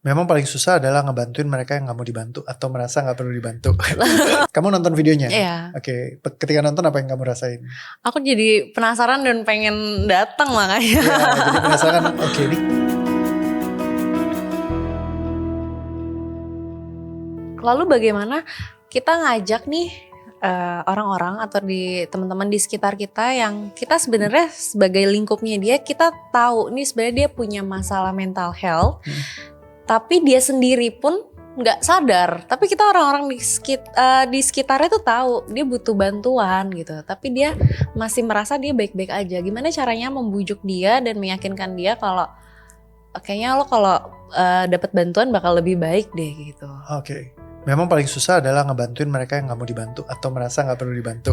Memang paling susah adalah ngebantuin mereka yang gak mau dibantu atau merasa gak perlu dibantu. Kamu nonton videonya? Iya. Oke, ketika nonton apa yang kamu rasain? Aku jadi penasaran dan pengen datang makanya. Iya, jadi penasaran. Oke, ini Lalu bagaimana kita ngajak nih orang-orang atau di teman-teman di sekitar kita yang kita sebenarnya sebagai lingkupnya dia, kita tahu nih sebenarnya dia punya masalah mental health, tapi dia sendiri pun nggak sadar. Tapi kita orang-orang di sekitarnya tuh tahu dia butuh bantuan gitu, tapi dia masih merasa dia baik-baik aja. Gimana caranya membujuk dia dan meyakinkan dia kalau kayaknya lo kalau dapat bantuan bakal lebih baik deh gitu. Oke. Memang paling susah adalah ngebantuin mereka yang gak mau dibantu atau merasa gak perlu dibantu.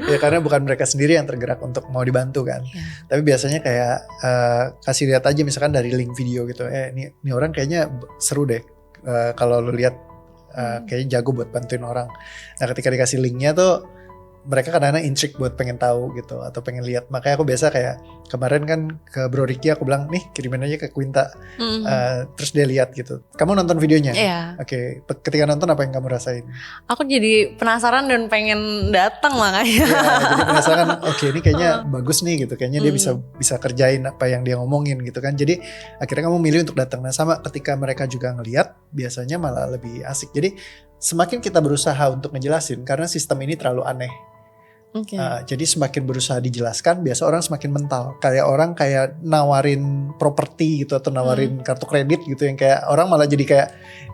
Ya karena bukan mereka sendiri yang tergerak untuk mau dibantu kan. Tapi biasanya kayak kasih lihat aja misalkan dari link video gitu. Ini orang kayaknya seru deh. Kalau lu lihat kayaknya jago buat bantuin orang. Nah ketika dikasih linknya tuh mereka kadang-kadang intrigue buat pengen tahu gitu atau pengen lihat. Makanya aku biasa kayak kemarin kan ke Bro Ricky aku bilang nih kirimin aja ke Quinta. Terus dia lihat gitu. Kamu nonton videonya? Iya. Oke, ketika nonton apa yang kamu rasain? Aku jadi penasaran dan pengen datang makanya. Ya, jadi penasaran. Oke, ini kayaknya bagus nih gitu. Kayaknya dia bisa kerjain apa yang dia ngomongin gitu kan. Jadi akhirnya kamu milih untuk datang. Nah sama ketika mereka juga ngelihat biasanya malah lebih asik. Jadi semakin kita berusaha untuk ngejelasin karena sistem ini terlalu aneh. Jadi semakin berusaha dijelaskan, biasa orang semakin mental. Kayak orang kayak nawarin properti gitu atau nawarin kartu kredit gitu yang kayak orang malah jadi kayak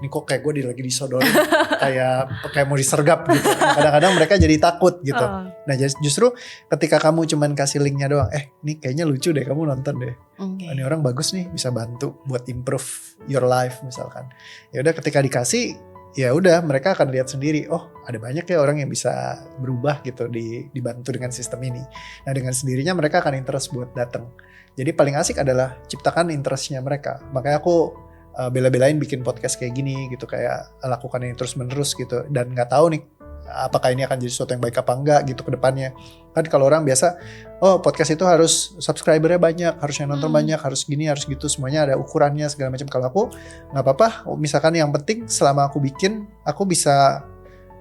ini kok kayak gue lagi disodorin, kayak mau disergap gitu. Kadang-kadang mereka jadi takut gitu. Nah justru ketika kamu cuman kasih linknya doang, ini kayaknya lucu deh, kamu nonton deh. Ini orang bagus nih, bisa bantu buat improve your life misalkan. Ya udah ketika dikasih, ya udah mereka akan lihat sendiri, oh ada banyak ya orang yang bisa berubah gitu dibantu dengan sistem ini. Nah dengan sendirinya mereka akan interest buat datang. Jadi paling asik adalah ciptakan interestnya mereka. Makanya aku bela-belain bikin podcast kayak gini gitu, kayak lakukan ini terus menerus gitu. Dan nggak tahu nih apakah ini akan jadi sesuatu yang baik apa enggak gitu ke depannya. Kan kalau orang biasa, oh podcast itu harus subscribernya banyak, harus yang nonton banyak, harus gini, harus gitu, semuanya ada ukurannya segala macam. Kalau aku nggak apa-apa, misalkan yang penting selama aku bikin, aku bisa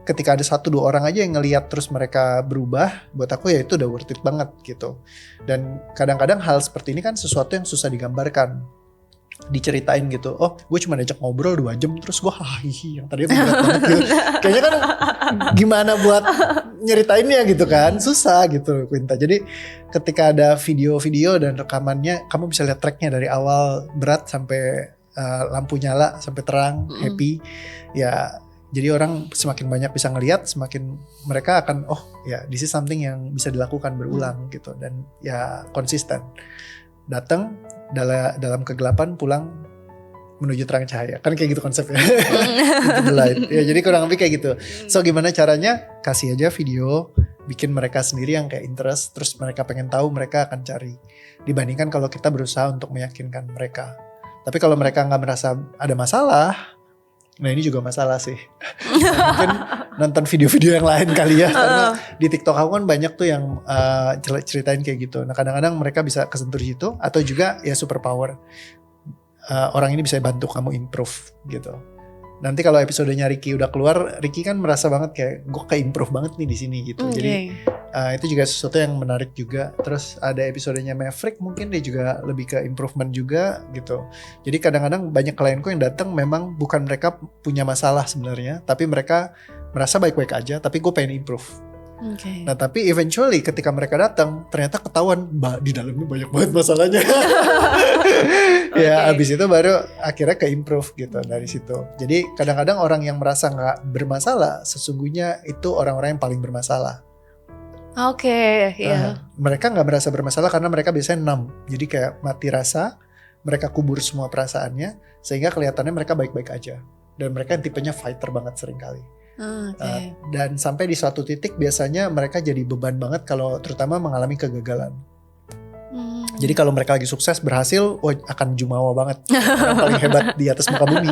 ketika ada 1-2 orang aja yang ngelihat terus mereka berubah, buat aku ya itu udah worth it banget gitu. Dan kadang-kadang hal seperti ini kan sesuatu yang susah digambarkan, diceritain gitu. Oh gue cuma diajak ngobrol 2 jam terus gue hahihi yang tadi aku berat banget gitu. Kayaknya kan gimana buat nyeritainnya gitu kan, susah gitu Quinta. Jadi ketika ada video-video dan rekamannya, kamu bisa lihat tracknya dari awal berat sampai lampu nyala sampai terang, happy ya. Jadi orang semakin banyak bisa ngelihat, semakin mereka akan oh ya this is something yang bisa dilakukan berulang gitu. Dan ya konsisten datang dalam kegelapan, pulang menuju terang cahaya, kan kayak gitu konsepnya. Ya jadi kurang lebih kayak gitu. So gimana caranya? Kasih aja video, bikin mereka sendiri yang kayak interest, terus mereka pengen tahu, mereka akan cari. Dibandingkan kalau kita berusaha untuk meyakinkan mereka. Tapi kalau mereka nggak merasa ada masalah, nah ini juga masalah sih. Mungkin nonton video-video yang lain kali ya. Karena di TikTok aku kan banyak tuh yang ceritain kayak gitu. Nah kadang-kadang mereka bisa kesentuh di situ. Atau juga ya superpower. Orang ini bisa bantu kamu improve gitu. Nanti kalau episodenya Ricky udah keluar, Ricky kan merasa banget kayak gue kayak improve banget nih di sini gitu. Jadi itu juga sesuatu yang menarik juga. Terus ada episodenya Maverick, mungkin dia juga lebih ke improvement juga gitu. Jadi kadang-kadang banyak klienku yang datang memang bukan mereka punya masalah sebenarnya, tapi mereka merasa baik-baik aja, tapi gue pengen improve. Nah tapi eventually ketika mereka datang ternyata ketahuan di dalamnya banyak banget masalahnya. Ya abis itu baru akhirnya ke improve gitu dari situ. Jadi kadang-kadang orang yang merasa gak bermasalah, sesungguhnya itu orang-orang yang paling bermasalah. Mereka gak merasa bermasalah karena mereka biasanya numb. Jadi kayak mati rasa, mereka kubur semua perasaannya, sehingga kelihatannya mereka baik-baik aja. Dan mereka tipenya fighter banget seringkali. Dan sampai di suatu titik biasanya mereka jadi beban banget kalau terutama mengalami kegagalan. Jadi kalau mereka lagi sukses berhasil, akan jumawa banget, orang paling hebat di atas muka bumi.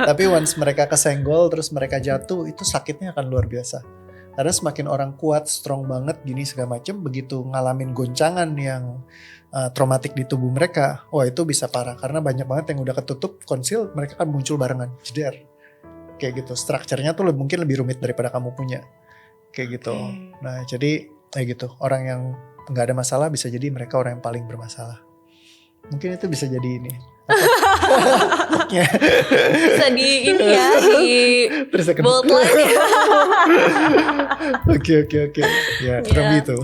Tapi once mereka kesenggol terus mereka jatuh, itu sakitnya akan luar biasa. Karena semakin orang kuat, strong banget gini segala macem, begitu ngalamin goncangan yang traumatik di tubuh mereka, wah itu bisa parah. Karena banyak banget yang udah ketutup konsil, mereka kan muncul barengan, jeder. Kayak gitu, strukturnya tuh mungkin lebih rumit daripada kamu punya. Kayak gitu. Nah jadi kayak gitu, orang yang gak ada masalah bisa jadi mereka orang yang paling bermasalah. Mungkin itu bisa jadi ini. Bisa di ini ya, di bold line. Oke. Ya kurang gitu.